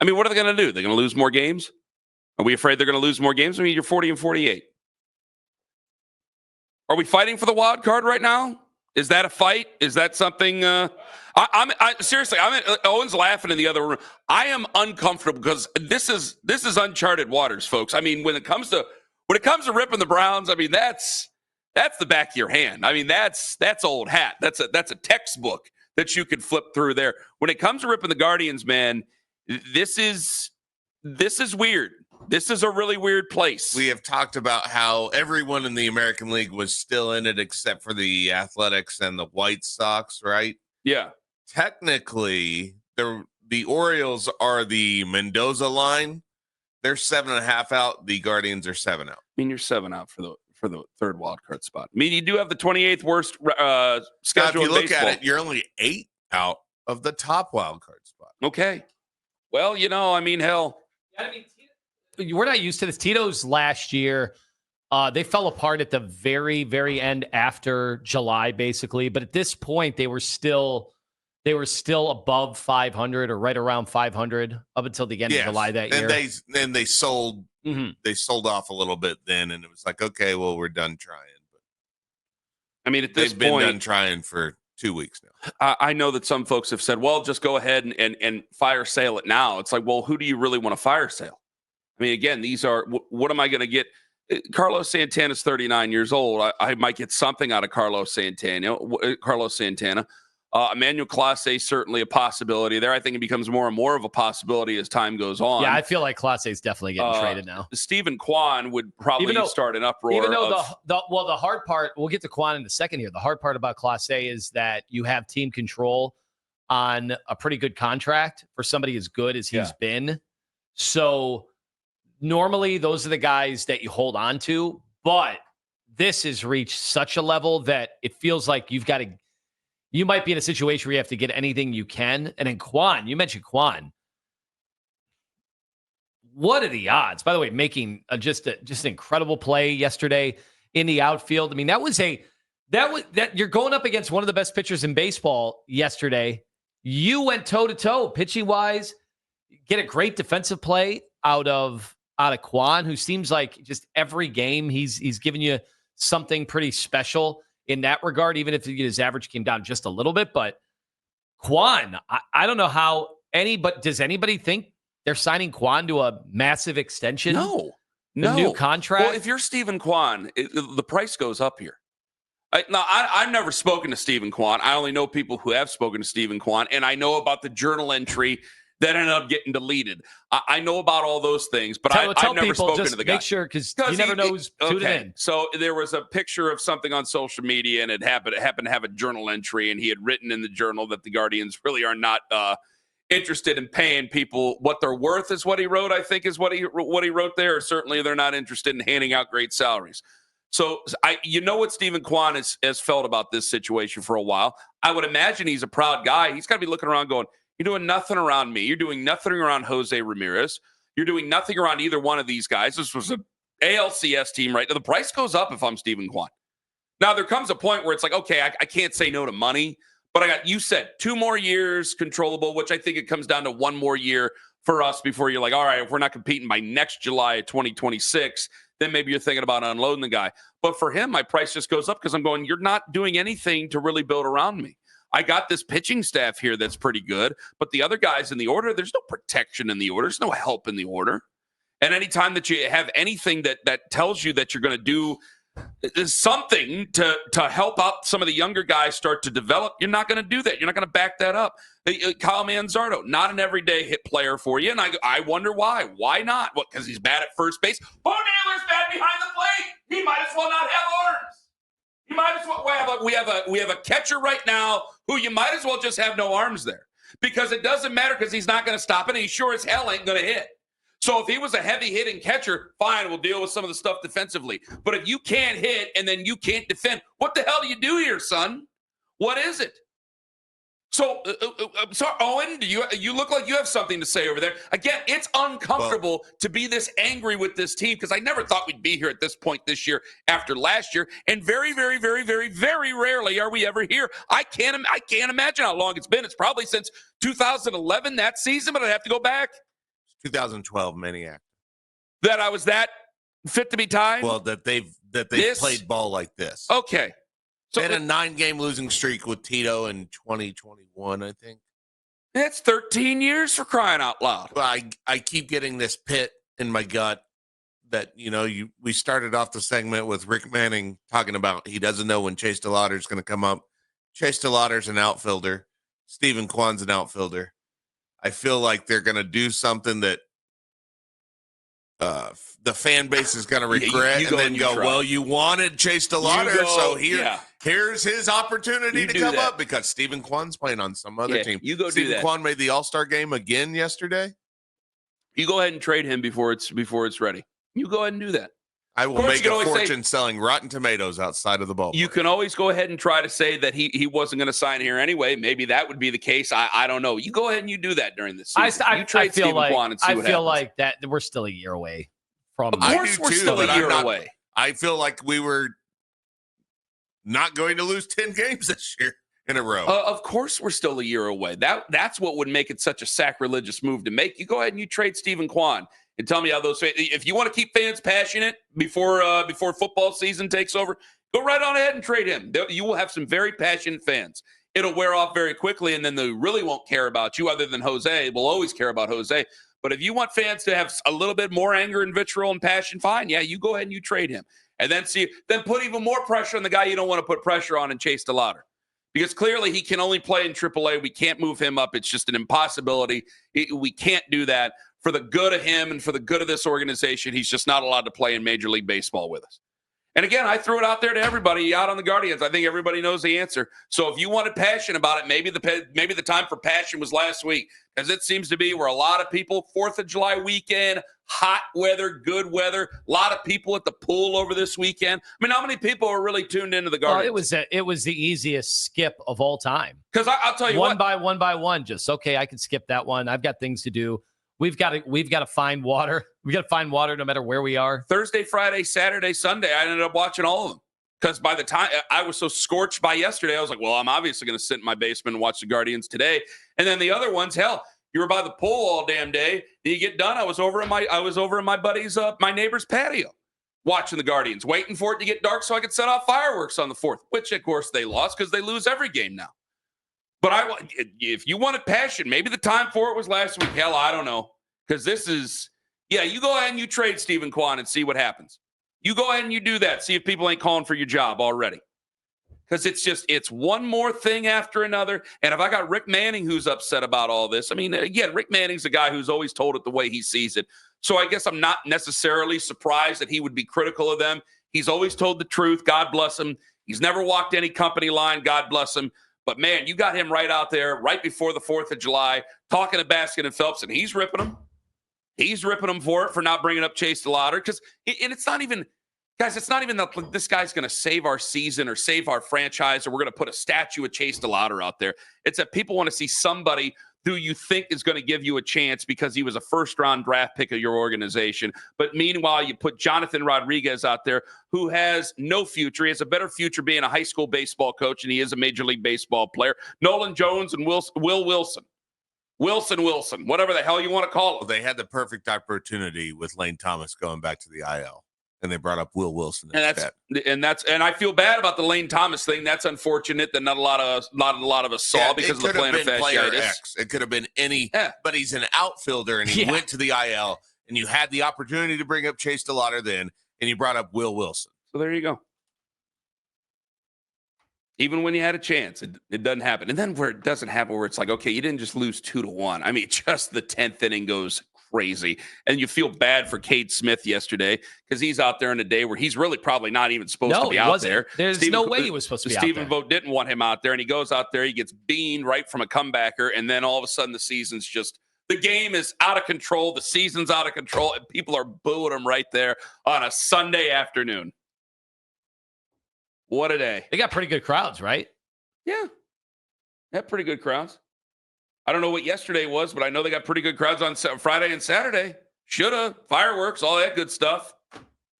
I mean, what are they going to do? They're going to lose more games? Are we afraid they're going to lose more games? I mean, you're 40-48. Are we fighting for the wild card right now? Is that a fight? Is that something? Seriously. Owen's laughing in the other room. I am uncomfortable because this is uncharted waters, folks. I mean, when it comes to ripping the Browns, I mean that's the back of your hand. I mean that's old hat. That's a textbook that you could flip through there. When it comes to ripping the Guardians, man, this is weird. This is a really weird place. We have talked about how everyone in the American League was still in it except for the Athletics and the White Sox, right? Yeah. Technically, the Orioles are the Mendoza line. They're 7.5 out. The Guardians are 7 out. I mean, you're 7 out for the third wild card spot. I mean, you do have the 28th worst schedule. Now, if you look baseball. at it, you're only 8 out of the top wild card spot. Okay. Well, I mean, hell. We're not used to this. Tito's last year, they fell apart at the very, very end after July, basically. But at this point, they were still above 500 or right around 500 up until the end of July that year. And they sold. Mm-hmm. They sold off a little bit then, and it was like, okay, well, we're done trying. But I mean, at this point, they've been done point, trying for 2 weeks now. I know that some folks have said, well, just go ahead and fire sale it now. It's like, well, who do you really want to fire sale? I mean, again, these are, what am I going to get? Carlos Santana's 39 years old. I might get something out of Carlos Santana. Emmanuel Clase, certainly a possibility there. I think it becomes more and more of a possibility as time goes on. Yeah, I feel like Clase is definitely getting traded now. Stephen Kwan would probably start an uproar. Even though the hard part, we'll get to Kwan in a second here. The hard part about Clase is that you have team control on a pretty good contract for somebody as good as he's been. So normally those are the guys that you hold on to, but this has reached such a level that it feels like you might be in a situation where you have to get anything you can. And then Kwan, you mentioned Kwan. What are the odds? By the way, making just an incredible play yesterday in the outfield. I mean, that you're going up against one of the best pitchers in baseball yesterday. You went toe to toe, pitching wise. Get a great defensive play out of Kwan, who seems like just every game he's giving you something pretty special in that regard, even if his average came down just a little bit. But Kwan, I don't know how does anybody think they're signing Kwan to a massive extension? No. New contract? Well, if you're Stephen Kwan, the price goes up here. I've never spoken to Stephen Kwan. I only know people who have spoken to Stephen Kwan, and I know about the journal entry that ended up getting deleted. I know about all those things, but I've never spoken to the guy. Make sure, because you never know who's tuning in. So there was a picture of something on social media, and it happened to have a journal entry, and he had written in the journal that the Guardians really are not interested in paying people what they're worth, is what he wrote, I think is what he wrote there. Or certainly they're not interested in handing out great salaries. So what Stephen Kwan has felt about this situation for a while. I would imagine he's a proud guy. He's got to be looking around going, you're doing nothing around me. You're doing nothing around Jose Ramirez. You're doing nothing around either one of these guys. This was an ALCS team right now. The price goes up if I'm Stephen Kwan. Now, there comes a point where it's like, okay, I can't say no to money, but you said 2 more years controllable, which I think it comes down to 1 more year for us before you're like, all right, if we're not competing by next July of 2026, then maybe you're thinking about unloading the guy. But for him, my price just goes up because I'm going, you're not doing anything to really build around me. I got this pitching staff here that's pretty good, but the other guys in the order, there's no protection in the order. There's no help in the order. And anytime that you have anything that tells you that you're going to do something to help out some of the younger guys start to develop, you're not going to do that. You're not going to back that up. Kyle Manzardo, not an everyday hit player for you. And I wonder why. Why not? What, because he's bad at first base? Bo Naylor's bad behind the plate. He might as well not have arms. You might as well we have a catcher right now who you might as well just have no arms there, because it doesn't matter, because he's not going to stop it, and he sure as hell ain't going to hit. So if he was a heavy hitting catcher, fine, we'll deal with some of the stuff defensively. But if you can't hit and then you can't defend, what the hell do you do here, son? What is it? So, Owen, you look like you have something to say over there. Again, it's uncomfortable to be this angry with this team, because I never thought we'd be here at this point this year after last year. And very, very, very, very, very rarely are we ever here. I can't imagine how long it's been. It's probably since 2011, that season, but I'd have to go back. 2012 Maniac. That I was that fit to be tied? Well, that they've This- played ball like this. Okay. So They had a 9-game losing streak with Tito in 2021, I think. that's 13 years for crying out loud. Well, I keep getting this pit in my gut that, we started off the segment with Rick Manning talking about he doesn't know when Chase DeLauder is going to come up. Chase DeLauder's an outfielder. Stephen Kwan's an outfielder. I feel like they're going to do something that the fan base is going to regret, you and go then and you go, try. well, you wanted Chase DeLauder, You go, so yeah. here's his opportunity You to do come that. up because Stephen Kwan's playing on some other Yeah, team. you go do Stephen that. Kwan made the All-Star game again yesterday. You go ahead and trade him before it's ready. You go ahead and do that. I will course, make you can a always say- fortune selling rotten tomatoes outside of the ball. You can always go ahead and try to say that he wasn't going to sign here anyway. Maybe that would be the case. I don't know. You go ahead and you do that during the season. You trade feel Stephen like Kwan and see what happens. like that we're still a year away from. Of I course, do we're too, still but a I'm year not- away. I feel like we were not going to lose 10 games this year in a row. Of course, we're still a year away. That's what would make it such a sacrilegious move to make. You go ahead and you trade Stephen Kwan and tell me how those. If you want to keep fans passionate before football season takes over, go right on ahead and trade him. You will have some very passionate fans. It'll wear off very quickly, and then they really won't care about you. Other than Jose, will always care about Jose. But if you want fans to have a little bit more anger and vitriol and passion, fine. Yeah, you go ahead and you trade him. And then put even more pressure on the guy you don't want to put pressure on and Chase DeLauder. Because clearly he can only play in AAA. We can't move him up. It's just an impossibility. We can't do that. For the good of him and for the good of this organization, he's just not allowed to play in Major League Baseball with us. And again, I threw it out there to everybody out on the Guardians. I think everybody knows the answer. So if you wanted passion about it, maybe the time for passion was last week, as it seems to be where a lot of people, 4th of July weekend, hot weather, good weather, a lot of people at the pool over this weekend. I mean, how many people are really tuned into the Guardians? Well, it was the easiest skip of all time. Because I'll tell you one by one. Just okay, I can skip that one. I've got things to do. We've got to find water. We got to find water no matter where we are. Thursday, Friday, Saturday, Sunday, I ended up watching all of them. Because by the time I was so scorched by yesterday, I was like, well, I'm obviously going to sit in my basement and watch the Guardians today. And then the other ones, hell, you were by the pool all damn day. Then you get done. I was over in my buddy's, my neighbor's patio watching the Guardians, waiting for it to get dark so I could set off fireworks on the 4th, which, of course, they lost because they lose every game now. But if you wanted passion, maybe the time for it was last week. Hell, I don't know. Because this is, you go ahead and you trade Stephen Kwan and see what happens. You go ahead and you do that. See if people ain't calling for your job already. Because it's one more thing after another. And if I got Rick Manning who's upset about all this, I mean, again, Rick Manning's a guy who's always told it the way he sees it. So I guess I'm not necessarily surprised that he would be critical of them. He's always told the truth. God bless him. He's never walked any company line. God bless him. But, man, you got him right out there right before the 4th of July talking to Baskin and Phelps, and he's ripping them. He's ripping them for not bringing up Chase DeLauder. And it's not even – guys, it's not even that this guy's going to save our season or save our franchise or we're going to put a statue of Chase DeLauder out there. It's that people want to see somebody who you think is going to give you a chance because he was a first-round draft pick of your organization. But meanwhile, you put Jonathan Rodriguez out there who has no future. He has a better future being a high school baseball coach than he is a Major League Baseball player. Nolan Jones and Will Wilson. Wilson, whatever the hell you want to call Well, him. they had the perfect opportunity with Lane Thomas going back to the IL, and they brought up Will Wilson instead. And I feel bad about the Lane Thomas thing. That's unfortunate that not a lot of us saw because of the plantar fasciitis. X. It could have been any, but he's an outfielder, and he went to the IL, and you had the opportunity to bring up Chase DeLauder then, and you brought up Will Wilson. So there you go. Even when you had a chance, it doesn't happen. And then where it doesn't happen, where it's like, okay, you didn't just lose 2-1. I mean, just the 10th inning goes crazy. And you feel bad for Cade Smith yesterday because he's out there in a day where he's really probably not even supposed to be out there. There's no way he was supposed to be out there. Stephen Vogt didn't want him out there, and he goes out there, he gets beaned right from a comebacker, and then all of a sudden the season's just – the game is out of control, the season's out of control, and people are booing him right there on a Sunday afternoon. What a day. They got pretty good crowds, right? Yeah. They have pretty good crowds. I don't know what yesterday was, but I know they got pretty good crowds on Friday and Saturday. Shoulda, fireworks, all that good stuff.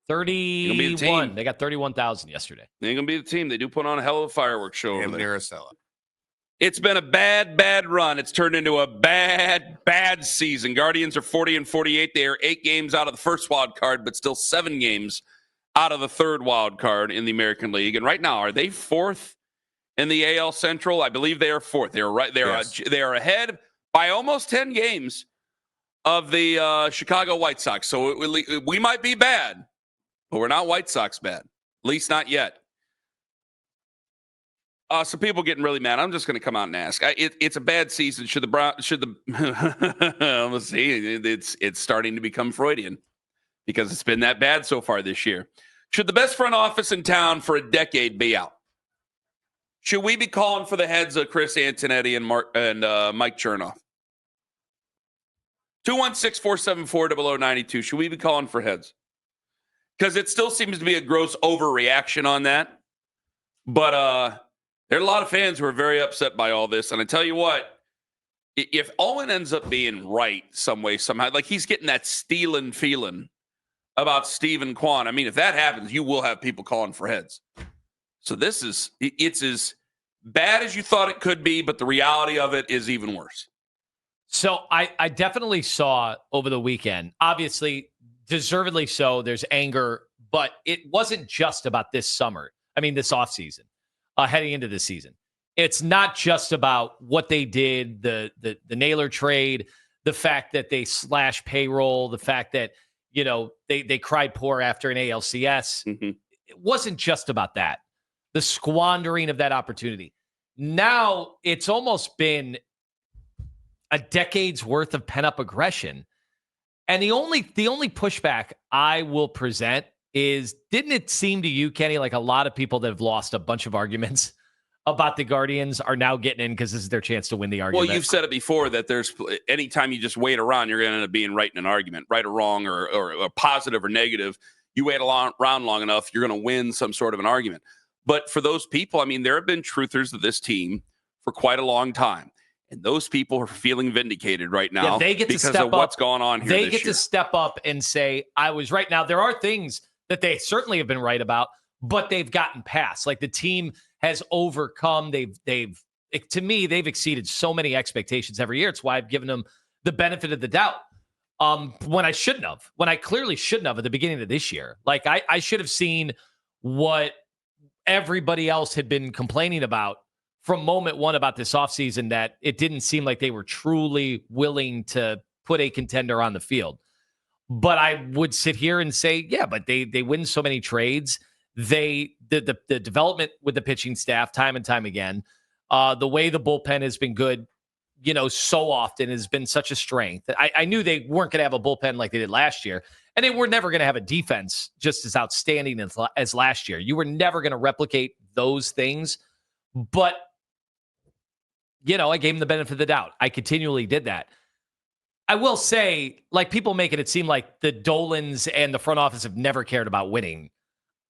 31. They got 31,000 yesterday. They're going to be the team. They do put on a hell of a fireworks show over And there. Maricela. It's been a bad, bad run. It's turned into a bad, bad season. Guardians are 40-48. They are 8 games out of the first wild card, but still 7 games out of the third wild card in the American League. And right now, are they 4th in the AL Central? I believe they are 4th. They are right. They are ahead by almost 10 games of the Chicago White Sox. So we might be bad, but we're not White Sox bad. At least not yet. So people getting really mad. I'm just going to come out and ask. It's a bad season. Should the let's see. It's starting to become Freudian because it's been that bad so far this year. Should the best front office in town for a decade be out? Should we be calling for the heads of Chris Antonetti and Mike Chernoff? 216-474-0092. Should we be calling for heads? Because it still seems to be a gross overreaction on that. But there are a lot of fans who are very upset by all this. And I tell you what, if Owen ends up being right some way, somehow, like he's getting that stealing feeling about Stephen Kwan. I mean, if that happens, you will have people calling for heads. So it's as bad as you thought it could be, but the reality of it is even worse. So I definitely saw over the weekend, obviously, deservedly so, there's anger, but it wasn't just about this offseason, heading into this season. It's not just about what they did, the Naylor trade, the fact that they slashed payroll, the fact that, they cried poor after an ALCS. Mm-hmm. It wasn't just about that. The squandering of that opportunity. Now it's almost been a decade's worth of pent-up aggression. And the only pushback I will present is, didn't it seem to you, Kenny, like a lot of people that have lost a bunch of arguments about the Guardians are now getting in because this is their chance to win the argument? Well, you've said it before that there's anytime you just wait around, you're going to end up being right in an argument, right or wrong, or positive or negative. You wait around long enough, you're going to win some sort of an argument. But for those people, I mean, there have been truthers of this team for quite a long time. And those people are feeling vindicated right now they get because to step of what's going on here. They get to step up and say, I was right. Now, there are things that they certainly have been right about, but they've gotten past. Like the team has overcome. They've to me, they've exceeded so many expectations every year. It's why I've given them the benefit of the doubt. When I clearly shouldn't have at the beginning of this year. Like I should have seen what everybody else had been complaining about from moment one about this offseason, that it didn't seem like they were truly willing to put a contender on the field. But I would sit here and say, yeah, but they win so many trades. The development with the pitching staff time and time again, the way the bullpen has been good, so often has been such a strength. I knew they weren't going to have a bullpen like they did last year, and they were never going to have a defense just as outstanding as last year. You were never going to replicate those things, but I gave them the benefit of the doubt. I continually did that. I will say, like people making it seem like the Dolans and the front office have never cared about winning.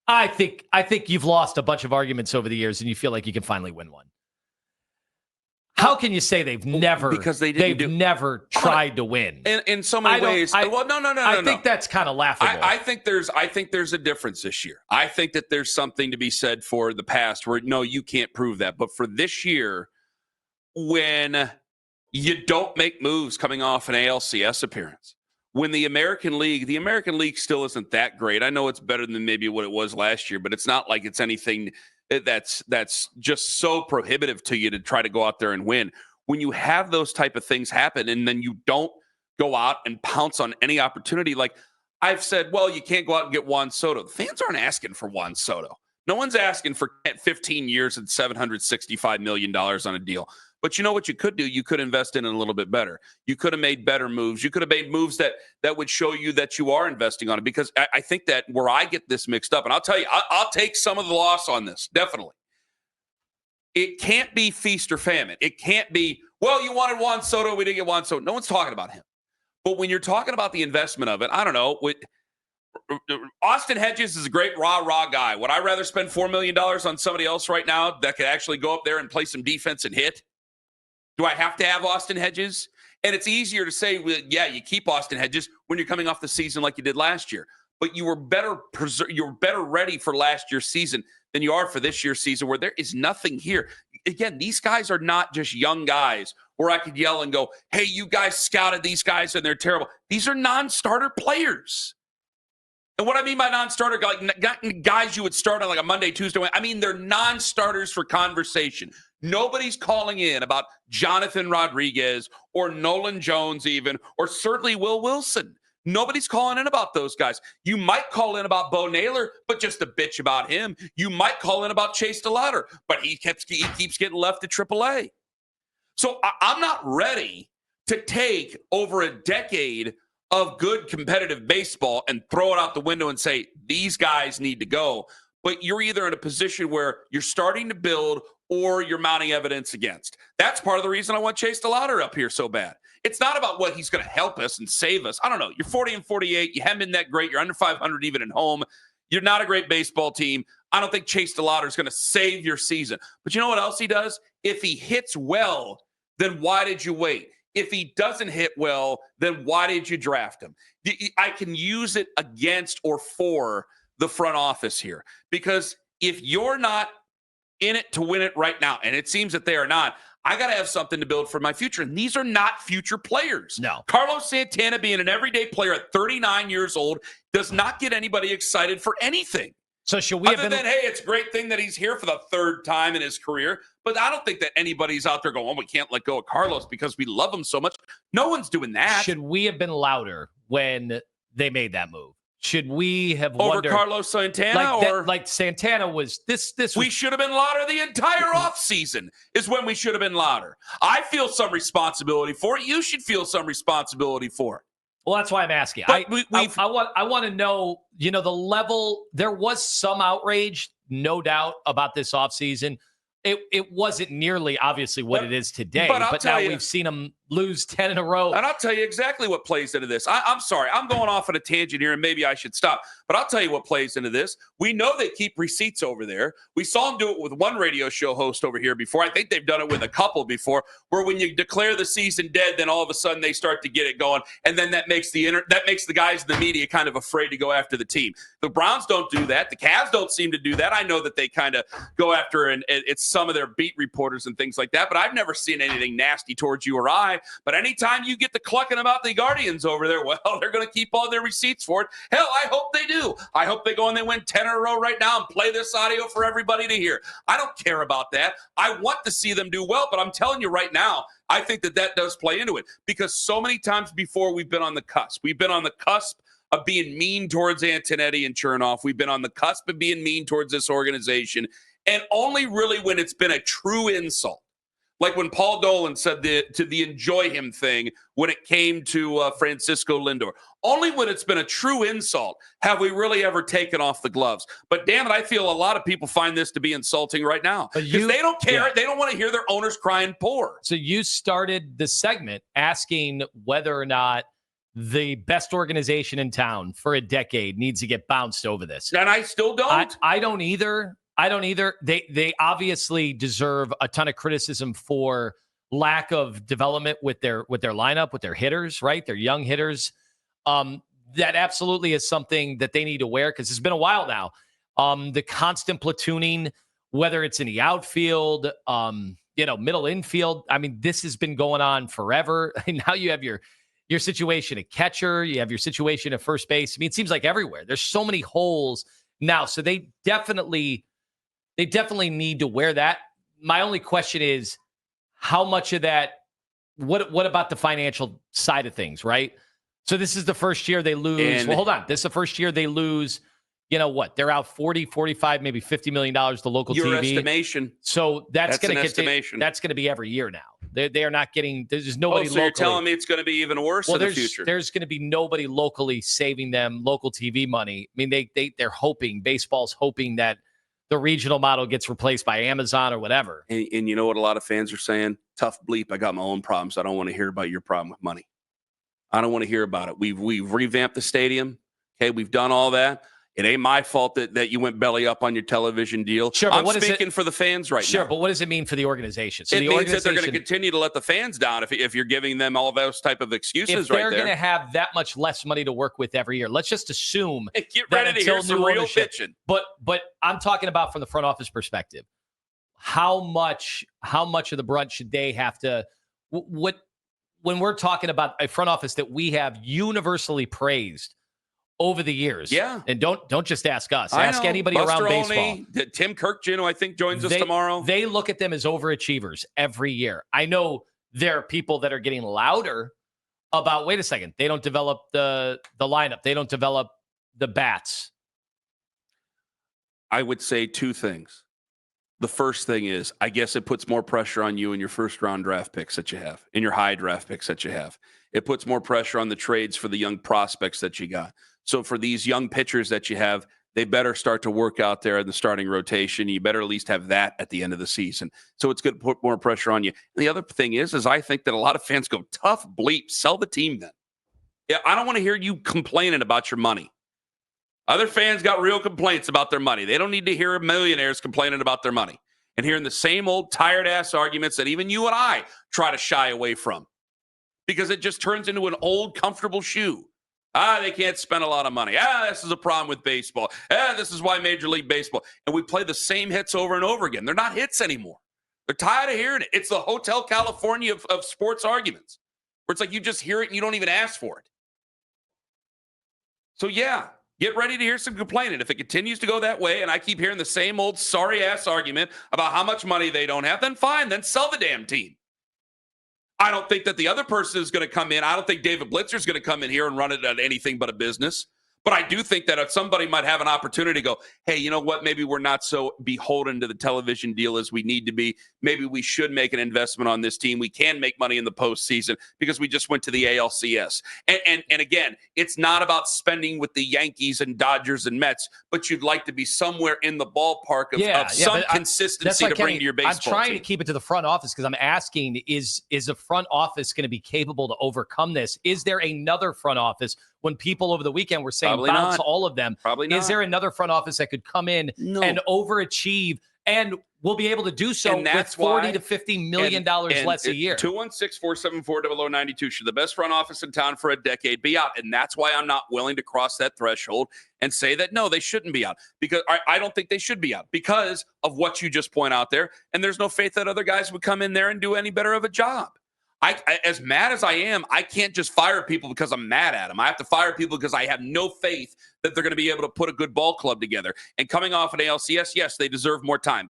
I think you've lost a bunch of arguments over the years, and you feel like you can finally win one. How can you say they've never? Because they've never tried to win. In so many ways. No. I think that's kind of laughable. I think there's a difference this year. I think that there's something to be said for the past where no, you can't prove that. But for this year, when you don't make moves coming off an ALCS appearance, when the American League still isn't that great. I know it's better than maybe what it was last year, but it's not like it's anything that's just so prohibitive to you to try to go out there and win. When you have those type of things happen and then you don't go out and pounce on any opportunity, like I've said, well, you can't go out and get Juan Soto. The fans aren't asking for Juan Soto. No one's asking for 15 years and $765 million on a deal. But you know what you could do? You could invest in it a little bit better. You could have made better moves. You could have made moves that would show you that you are investing on it. Because I think that where I get this mixed up, and I'll tell you, I'll take some of the loss on this, definitely. It can't be feast or famine. It can't be, well, you wanted Juan Soto, we didn't get Juan Soto. No one's talking about him. But when you're talking about the investment of it, I don't know. Austin Hedges is a great raw guy. Would I rather spend $4 million on somebody else right now that could actually go up there and play some defense and hit? Do I have to have Austin Hedges? And it's easier to say, well, yeah, you keep Austin Hedges when you're coming off the season like you did last year. But you were better ready for last year's season than you are for this year's season, where there is nothing here. again, these guys are not just young guys where I could yell and go, hey, you guys scouted these guys and they're terrible. These are non-starter players. And what I mean by non-starter, like guys you would start on like a Monday, Tuesday, I mean, they're non-starters for conversation. Nobody's calling in about Jonathan Rodriguez or Nolan Jones even, or certainly Will Wilson. Nobody's calling in about those guys. You might call in about Bo Naylor, but just a bitch about him. You might call in about Chase DeLauder, but he keeps getting left to AAA. So I'm not ready to take over a decade of good competitive baseball and throw it out the window and say, these guys need to go. But you're either in a position where you're starting to build or you're mounting evidence against. That's part of the reason I want Chase DeLauder up here so bad. It's not about what he's going to help us and save us. I don't know. You're 40-48. You haven't been that great. You're under 500 even at home. You're not a great baseball team. I don't think Chase DeLauder is going to save your season. But you know what else he does? If he hits well, then why did you wait? If he doesn't hit well, then why did you draft him? I can use it against or for the front office here. Because if you're not in it to win it right now, and it seems that they are not, I got to have something to build for my future. And these are not future players. No. Carlos Santana being an everyday player at 39 years old does not get anybody excited for anything. So should we Other than, hey, it's a great thing that he's here for the third time in his career. But I don't think that anybody's out there going, oh, we can't let go of Carlos because we love him so much. No one's doing that. Should we have been louder when they made that move? Should we have over wondered, Carlos Santana? like Santana was this we should have been louder the entire offseason is when we should have been louder. I feel some responsibility for it. You should feel some responsibility for it. Well, that's why I'm asking. But I want to know, the level. There was some outrage, no doubt, about this offseason. It wasn't nearly, obviously, what it is today. But now we've seen them lose 10 in a row. And I'll tell you exactly what plays into this. I'm sorry. I'm going off on a tangent here, and maybe I should stop. But I'll tell you what plays into this. We know they keep receipts over there. We saw them do it with one radio show host over here before. I think they've done it with a couple before, where when you declare the season dead, then all of a sudden they start to get it going. And then that makes the guys in the media kind of afraid to go after the team. The Browns don't do that. The Cavs don't seem to do that. I know that they kind of go after, and it's some of their beat reporters and things like that, but I've never seen anything nasty towards you or I. But anytime you get the clucking about the Guardians over there, well, they're going to keep all their receipts for it. Hell, I hope they do. I hope they go and they win 10 in a row right now and play this audio for everybody to hear. I don't care about that. I want to see them do well, but I'm telling you right now, I think that does play into it, because so many times before we've been on the cusp. We've been on the cusp of being mean towards Antonetti and Chernoff. We've been on the cusp of being mean towards this organization. And only really when it's been a true insult, like when Paul Dolan said the enjoy him thing when it came to Francisco Lindor. Only when it's been a true insult have we really ever taken off the gloves. But damn it, I feel a lot of people find this to be insulting right now, because they don't care. Yeah. They don't want to hear their owners crying poor. So you started the segment asking whether or not the best organization in town for a decade needs to get bounced over this. And I still don't. I don't either. They obviously deserve a ton of criticism for lack of development with their lineup, with their hitters, right? Their young hitters. That absolutely is something that they need to wear, because it's been a while now. The constant platooning, whether it's in the outfield, middle infield. I mean, this has been going on forever. Now you have your situation at catcher, you have your situation at first base. I mean, it seems like everywhere. There's so many holes now. So they definitely need to wear that. My only question is, how much of that, what about the financial side of things, right? So this is the first year they lose. Well, hold on. This is the first year they lose, they're out 40, 45, maybe $50 million to local Your TV. estimation. So that's going to estimation. That's going to be every year now. They are not getting, there's nobody so locally. You're telling me it's going to be even worse in the future? There's going to be nobody locally saving them local TV money. I mean, they're hoping, baseball's hoping that the regional model gets replaced by Amazon or whatever. And you know what a lot of fans are saying? Tough bleep. I got my own problems. I don't want to hear about your problem with money. I don't want to hear about it. We've revamped the stadium. Okay, we've done all that. It ain't my fault that you went belly up on your television deal. Sure, I'm speaking for the fans right now. Sure, but what does it mean for the organization? So it means that they're going to continue to let the fans down if you're giving them all those type of excuses right there. If they're going to have that much less money to work with every year, let's just assume get ready to hear some real bitching. But I'm talking about from the front office perspective. how much of the brunt should they have to what when we're talking about a front office that we have universally praised over the years. Yeah. And don't just ask us. Ask anybody Buster around Olney, baseball. Tim Kirkjian, who I think joins us tomorrow. They look at them as overachievers every year. I know there are people that are getting louder about, wait a second, they don't develop the lineup. They don't develop the bats. I would say two things. The first thing is, I guess it puts more pressure on you and your first-round draft picks that you have, and your high draft picks that you have. It puts more pressure on the trades for the young prospects that you got. So for these young pitchers that you have, they better start to work out there in the starting rotation. You better at least have that at the end of the season. So it's going to put more pressure on you. And the other thing is I think that a lot of fans go, tough bleep, sell the team then. Yeah, I don't want to hear you complaining about your money. Other fans got real complaints about their money. They don't need to hear millionaires complaining about their money and hearing the same old tired-ass arguments that even you and I try to shy away from because it just turns into an old, comfortable shoe. They can't spend a lot of money. This is a problem with baseball. This is why Major League Baseball. And we play the same hits over and over again. They're not hits anymore. They're tired of hearing it. It's the Hotel California of sports arguments where it's like you just hear it and you don't even ask for it. So, yeah, get ready to hear some complaining. If it continues to go that way and I keep hearing the same old sorry-ass argument about how much money they don't have, then fine, then sell the damn team. I don't think that the other person is going to come in. I don't think David Blitzer is going to come in here and run it at anything but a business. But I do think that if somebody might have an opportunity to go, hey, you know what? Maybe we're not so beholden to the television deal as we need to be. Maybe we should make an investment on this team. We can make money in the postseason because we just went to the ALCS. And again, it's not about spending with the Yankees and Dodgers and Mets, but you'd like to be somewhere in the ballpark of some consistency to bring to your baseball I'm trying team. to keep it to the front office because I'm asking, is a front office going to be capable to overcome this? Is there another front office when people over the weekend were saying Probably bounce not. all of them? Probably not. Is there another front office that could come in and overachieve and will be able to do so with $40 to $50 million less a year? 216-474-0092. Should the best front office in town for a decade be out? And that's why I'm not willing to cross that threshold and say that, no, they shouldn't be out. Because I don't think they should be out because of what you just point out there. And there's no faith that other guys would come in there and do any better of a job. I as mad as I am, I can't just fire people because I'm mad at them. I have to fire people because I have no faith that they're going to be able to put a good ball club together. And coming off an ALCS, yes, they deserve more time.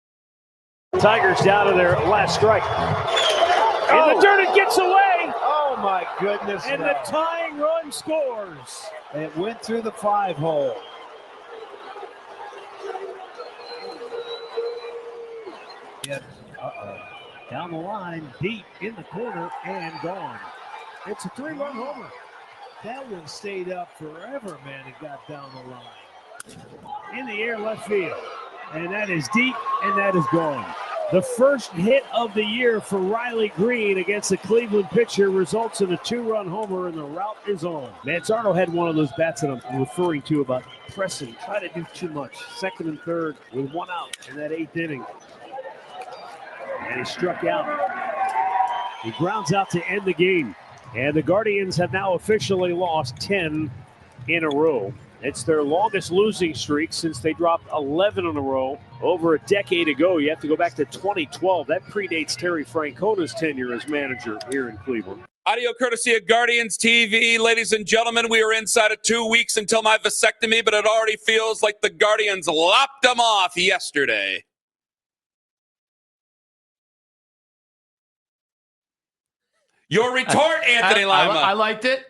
Tigers down to their last strike. In the dirt, it gets away. Oh, my goodness. And the tying run scores. It went through the 5-hole. Yep. Down the line, deep in the corner, and gone. It's a 3-run homer. That one stayed up forever, man. It got down the line. In the air, left field. And that is deep, and that is gone. The first hit of the year for Riley Green against the Cleveland pitcher results in a 2-run homer, and the route is on. Manzardo had one of those bats that I'm referring to about pressing, try to do too much. Second and third with one out in that 8th inning. And he struck out. He grounds out to end the game. And the Guardians have now officially lost 10 in a row. It's their longest losing streak since they dropped 11 in a row over a decade ago. You have to go back to 2012. That predates Terry Francona's tenure as manager here in Cleveland. Audio courtesy of Guardians TV. Ladies and gentlemen, we are inside of 2 weeks until my vasectomy, but it already feels like the Guardians lopped them off yesterday. Your retort, Anthony Lima. I liked it.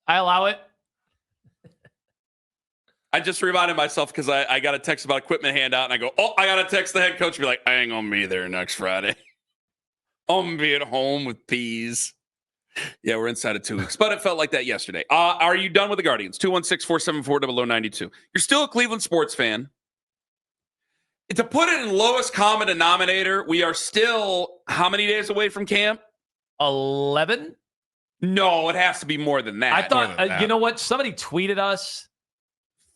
I allow it. I just reminded myself because I got a text about equipment handout, and I go, I got to text the head coach and be like, I ain't going to be there next Friday. I'm going to be at home with peas. Yeah, we're inside of 2 weeks. But it felt like that yesterday. Are you done with the Guardians? 216-474-0092. You're still a Cleveland sports fan. To put it in lowest common denominator, we are still how many days away from camp? 11? No, it has to be more than that. I thought, you know what? Somebody tweeted us.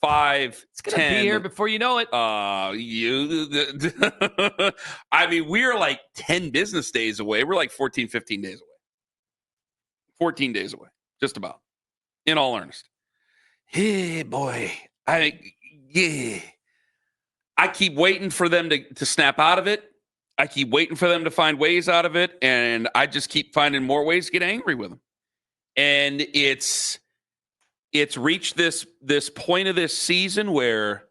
5, it's going to be here before you know it. I mean, we're like 10 business days away. We're like 14, 15 days away. 14 days away, just about, in all earnest. Hey, boy. I keep waiting for them to snap out of it. I keep waiting for them to find ways out of it, and I just keep finding more ways to get angry with them. And it's reached this point of this season where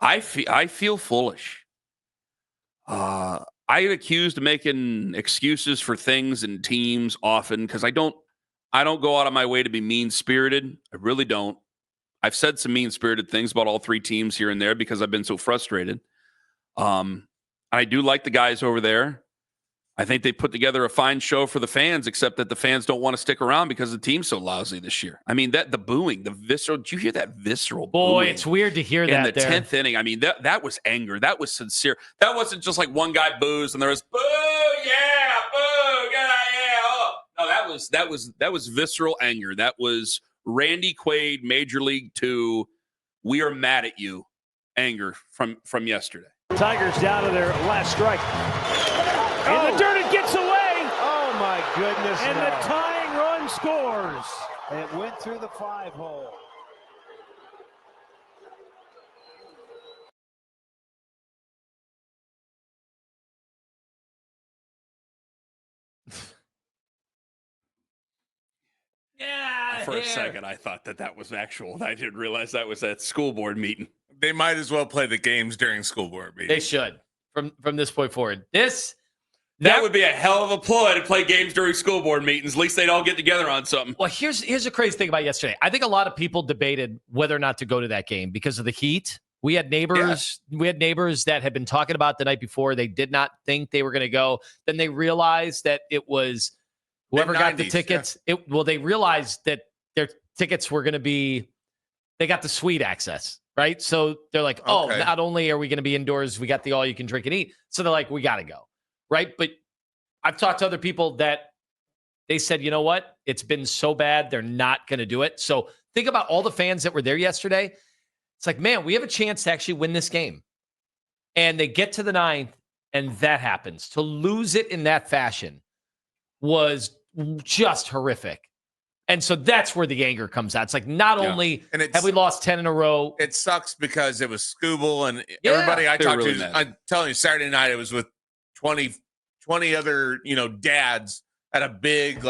I feel foolish. I get accused of making excuses for things and teams often because I don't go out of my way to be mean-spirited. I really don't. I've said some mean-spirited things about all three teams here and there because I've been so frustrated. I do like the guys over there. I think they put together a fine show for the fans, except that the fans don't want to stick around because the team's so lousy this year. I mean, the booing, the visceral. Did you hear that visceral Boy, booing? it's weird to hear In that the there. 10th inning. I mean, that was anger. That was sincere. That wasn't just like one guy boos and there was boo, yeah, boo, yeah. Oh. No, that was visceral anger. That was Randy Quaid, Major League 2. We are mad at you. Anger from yesterday. Tigers down to their last strike. In the dirt, it gets away. Oh, my goodness. And no. the tying run scores. It went through the 5-hole. Yeah. For a second, I thought that was actual. I didn't realize that was at school board meeting. They might as well play the games during school board meetings. They should from this point forward. That would be a hell of a ploy to play games during school board meetings. At least they'd all get together on something. Well, here's the crazy thing about yesterday. I think a lot of people debated whether or not to go to that game because of the heat. We had neighbors. We had neighbors that had been talking about the night before. They did not think they were going to go. Then they realized that it was whoever got the tickets. Yeah. They realized that their tickets were going to be. They got the suite access, right? So they're like, oh, okay. Not only are we going to be indoors, we got the all you can drink and eat. So they're like, we got to go. Right. But I've talked to other people that they said, you know what? It's been so bad. They're not going to do it. So think about all the fans that were there yesterday. It's like, man, we have a chance to actually win this game. And they get to the 9th and that happens. To lose it in that fashion was just horrific. And so that's where the anger comes out. It's like, not only have we lost 10 in a row. It sucks because it was Scooble and everybody I talked really to. I'm telling you, Saturday night, it was with 20 other, dads at a big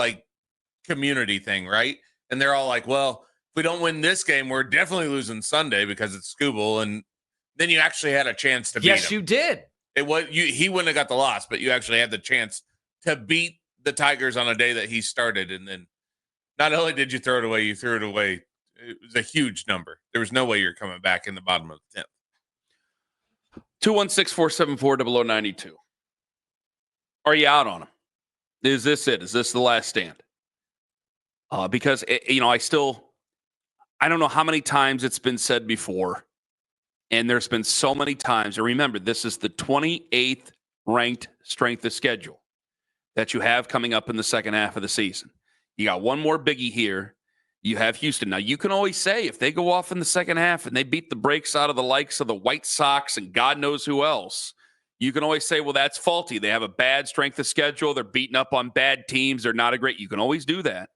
community thing, right? And they're all like, well, if we don't win this game, we're definitely losing Sunday because it's Scooble. And then you actually had a chance to beat him. Yes, you did. He wouldn't have got the loss, but you actually had the chance to beat the Tigers on a day that he started. And then not only did you throw it away, you threw it away. It was a huge number. There was no way you're coming back in the bottom of the 10th. 216-474-0092. Are you out on him? Is this it? Is this the last stand? Because, I don't know how many times it's been said before, and there's been so many times. And remember, this is the 28th ranked strength of schedule that you have coming up in the second half of the season. You got one more biggie here. You have Houston. Now, you can always say if they go off in the second half and they beat the brakes out of the likes of the White Sox and God knows who else, you can always say, well, that's faulty. They have a bad strength of schedule. They're beating up on bad teams. They're not a great. You can always do that.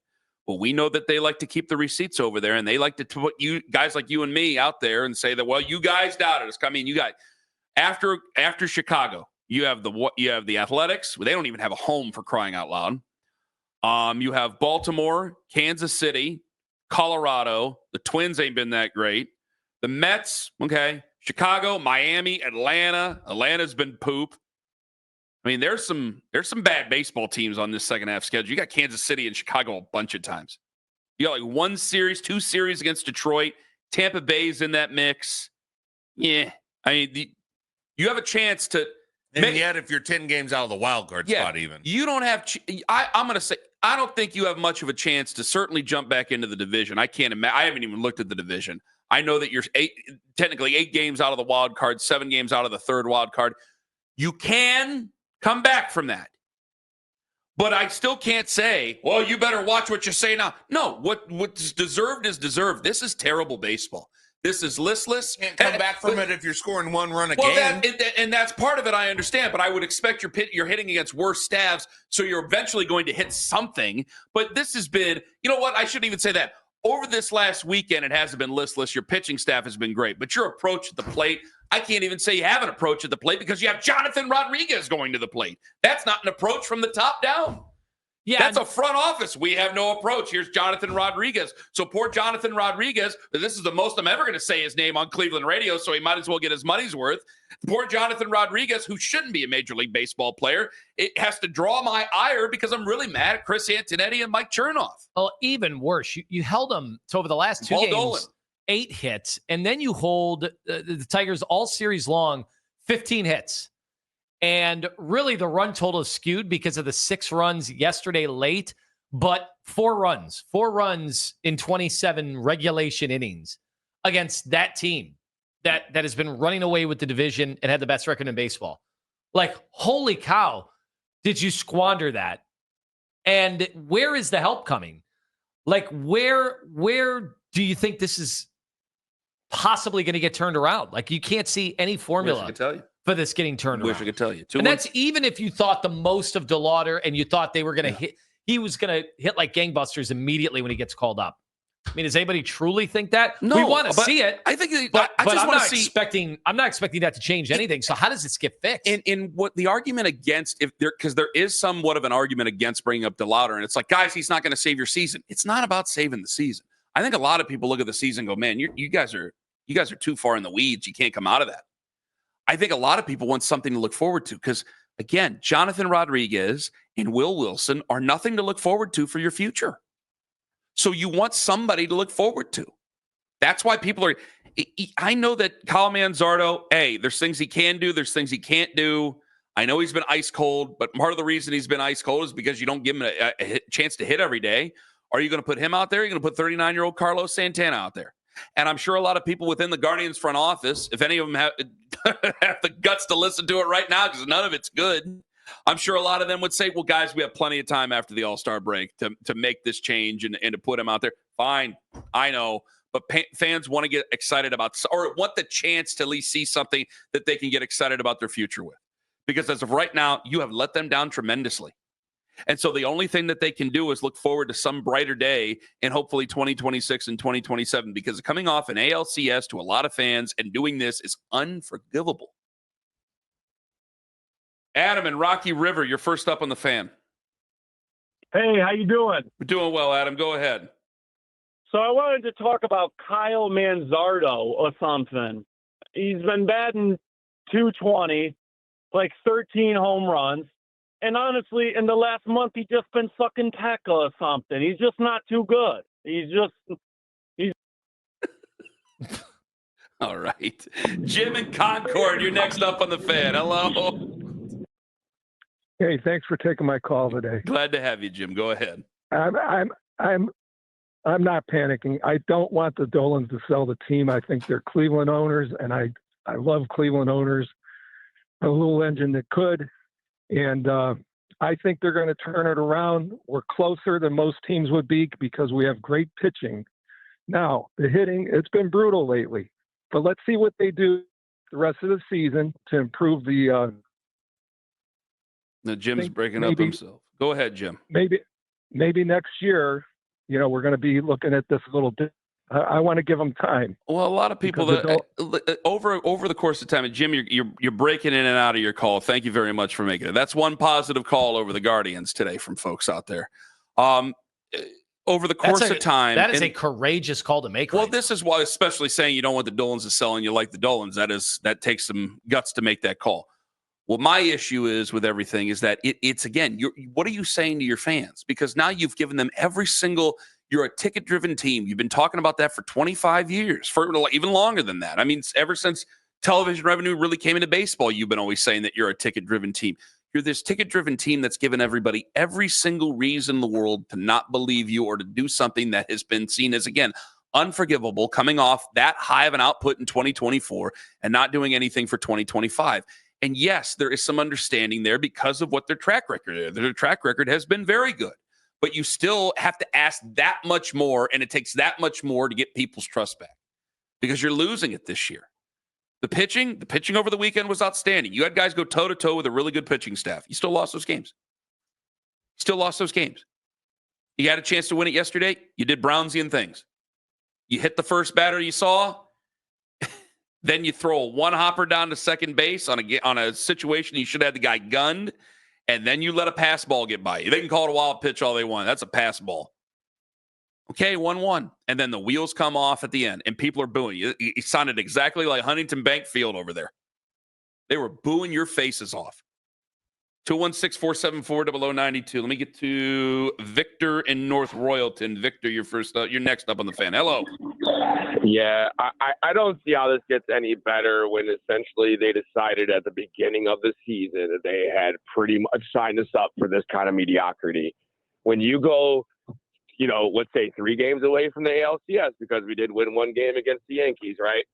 But we know that they like to keep the receipts over there, and they like to put you guys like you and me out there and say that, well, you guys doubted us. I mean, you guys after Chicago, you have the Athletics. They don't even have a home for crying out loud. You have Baltimore, Kansas City, Colorado. The Twins ain't been that great. The Mets, okay. Chicago, Miami, Atlanta. Atlanta's been poop. I mean, there's some bad baseball teams on this second half schedule. You got Kansas City and Chicago a bunch of times. You got one series, 2 series against Detroit. Tampa Bay's in that mix. Yeah. I mean, you have a chance to. And yet, if you're 10 games out of the wild card spot, even. You don't have. I'm going to say, I don't think you have much of a chance to certainly jump back into the division. I can't imagine. I haven't even looked at the division. I know that you're technically 8 games out of the wild card, 7 games out of the third wild card. You can come back from that. But I still can't say, well, you better watch what you say now. No, what's deserved is deserved. This is terrible baseball. This is listless. You can't come back from it if you're scoring 1 run a game. And that's part of it, I understand. But I would expect you're hitting against worse staffs, so you're eventually going to hit something. But this has been, you know what? I shouldn't even say that. over this last weekend, it hasn't been listless. Your pitching staff has been great, but your approach at the plate, I can't even say you have an approach at the plate because you have Jonathan Rodriguez going to the plate. That's not an approach from the top down. Yeah, that's a front office. We have no approach. Here's Jonathan Rodriguez. So poor Jonathan Rodriguez, this is the most I'm ever going to say his name on Cleveland radio, so he might as well get his money's worth. Poor Jonathan Rodriguez, who shouldn't be a Major League Baseball player, it has to draw my ire because I'm really mad at Chris Antonetti and Mike Chernoff. Well, even worse, you held them to over the last two games, Dolan. 8 hits, and then you hold the Tigers all series long, 15 hits. And really, the run total is skewed because of the 6 runs yesterday late, but 4 runs in 27 regulation innings against that team that has been running away with the division and had the best record in baseball. Like, holy cow, did you squander that? And where is the help coming? Like, where do you think this is possibly going to get turned around? Like, you can't see any formula. I could tell you. For this getting turned around. Wish I could tell you. And that's even if you thought the most of DeLauder and you thought they were going to hit, he was going to hit like gangbusters immediately when he gets called up. I mean, does anybody truly think that? No, we want to see it. I think, but I just I'm want not to see. I'm not expecting that to change anything. So how does this get fixed? In what the argument against, because there is somewhat of an argument against bringing up DeLauder, and it's like, guys, he's not going to save your season. It's not about saving the season. I think a lot of people look at the season and go, man, you guys are too far in the weeds. You can't come out of that. I think a lot of people want something to look forward to because, again, Jonathan Rodriguez and Will Wilson are nothing to look forward to for your future. So you want somebody to look forward to. That's why people are – I know that Kyle Manzardo, there's things he can do. There's things he can't do. I know he's been ice cold, but part of the reason he's been ice cold is because you don't give him a chance to hit every day. Are you going to put him out there? You're going to put 39-year-old Carlos Santana out there. And I'm sure a lot of people within the Guardians front office, if any of them have the guts to listen to it right now, because none of it's good, I'm sure a lot of them would say, well, guys, we have plenty of time after the All-Star break to make this change and to put him out there. Fine, I know. But fans want to get excited about or want the chance to at least see something that they can get excited about their future with. Because as of right now, you have let them down tremendously. And so the only thing that they can do is look forward to some brighter day in hopefully 2026 and 2027, because coming off an ALCS to a lot of fans and doing this is unforgivable. Adam and Rocky River, you're first up on the Fan. Hey, how you doing? We're doing well, Adam. Go ahead. So I wanted to talk about Kyle Manzardo or something. He's been batting .220, like 13 home runs. And honestly, in the last month, he's just been sucking Pekka or something. He's just not too good. He's All right. Jim in Concord, you're next up on the Fan. Hello. Hey, thanks for taking my call today. Glad to have you, Jim. Go ahead. I'm not panicking. I don't want the Dolans to sell the team. I think they're Cleveland owners, and I love Cleveland owners. A little engine that could. And I think they're going to turn it around. We're closer than most teams would be because we have great pitching. Now, the hitting, it's been brutal lately. But let's see what they do the rest of the season to improve the No, Jim's breaking up himself. Go ahead, Jim. Maybe next year, we're going to be looking at this a little bit. I want to give them time. Well, a lot of people that over the course of time, and Jim, you're breaking in and out of your call. Thank you very much for making it. That's one positive call over the Guardians today from folks out there. Over the course of time, that is a courageous call to make. Well, this is why, especially saying you don't want the Dolans to sell and you like the Dolans, that takes some guts to make that call. Well, my issue is with everything is that it's again, what are you saying to your fans? Because now you've given them every single. You're a ticket-driven team. You've been talking about that for 25 years, for even longer than that. I mean, ever since television revenue really came into baseball, you've been always saying that you're a ticket-driven team. You're this ticket-driven team that's given everybody every single reason in the world to not believe you or to do something that has been seen as, again, unforgivable, coming off that high of an output in 2024 and not doing anything for 2025. And yes, there is some understanding there because of what their track record is. Their track record has been very good. But you still have to ask that much more, and it takes that much more to get people's trust back because you're losing it this year. The pitching over the weekend was outstanding. You had guys go toe-to-toe with a really good pitching staff. You still lost those games. You had a chance to win it yesterday. You did Brownsian things. You hit the first batter you saw. Then you throw a one-hopper down to second base on a situation you should have the guy gunned, and then you let a pass ball get by you. They can call it a wild pitch all they want. That's a pass ball. Okay, 1-1. And then the wheels come off at the end, and people are booing you. It sounded exactly like Huntington Bank Field over there. They were booing your faces off. 216-474-0092. Let me get to Victor in North Royalton. Victor, you're next up on the fan. Hello. Yeah, I don't see how this gets any better when essentially they decided at the beginning of the season that they had pretty much signed us up for this kind of mediocrity. When you go, let's say 3 games away from the ALCS because we did win 1 game against the Yankees, right?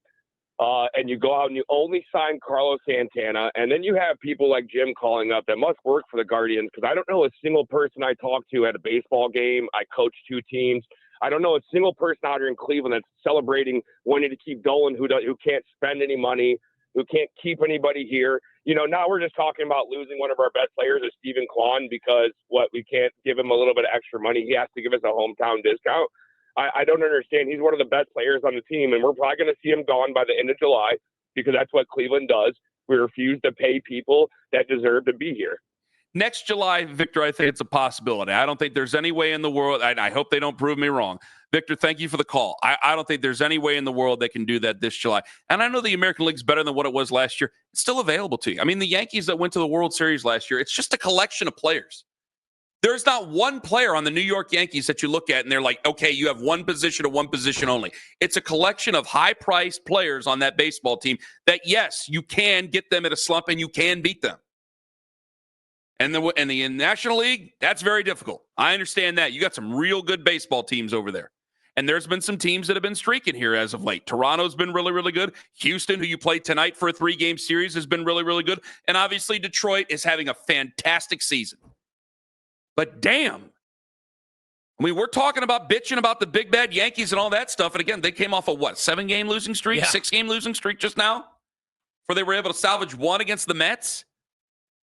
And you go out and you only sign Carlos Santana, and then you have people like Jim calling up that must work for the Guardians, because I don't know a single person I talked to at a baseball game. I coached 2 teams. I don't know a single person out here in Cleveland that's celebrating wanting to keep Dolan, who can't spend any money, who can't keep anybody here. Now we're just talking about losing one of our best players, is Stephen Kwan, because we can't give him a little bit of extra money. He has to give us a hometown discount. I don't understand. He's one of the best players on the team, and we're probably going to see him gone by the end of July, because that's what Cleveland does. We refuse to pay people that deserve to be here. Next July, Victor, I think it's a possibility. I don't think there's any way in the world, and I hope they don't prove me wrong. Victor, thank you for the call. I don't think there's any way in the world they can do that this July. And I know the American League's better than what it was last year. It's still available to you. I mean, the Yankees that went to the World Series last year, it's just a collection of players. There's not one player on the New York Yankees that you look at and they're like, okay, you have one position or one position only. It's a collection of high-priced players on that baseball team that, yes, you can get them at a slump and you can beat them. And the National League, that's very difficult. I understand that. You got some real good baseball teams over there. And there's been some teams that have been streaking here as of late. Toronto's been really, really good. Houston, who you played tonight for a 3-game series, has been really, really good. And obviously Detroit is having a fantastic season. But damn, I mean, we're talking about bitching about the big bad Yankees and all that stuff. And again, they came off a 7-game losing streak, 6-game losing streak just now, where they were able to salvage 1 against the Mets.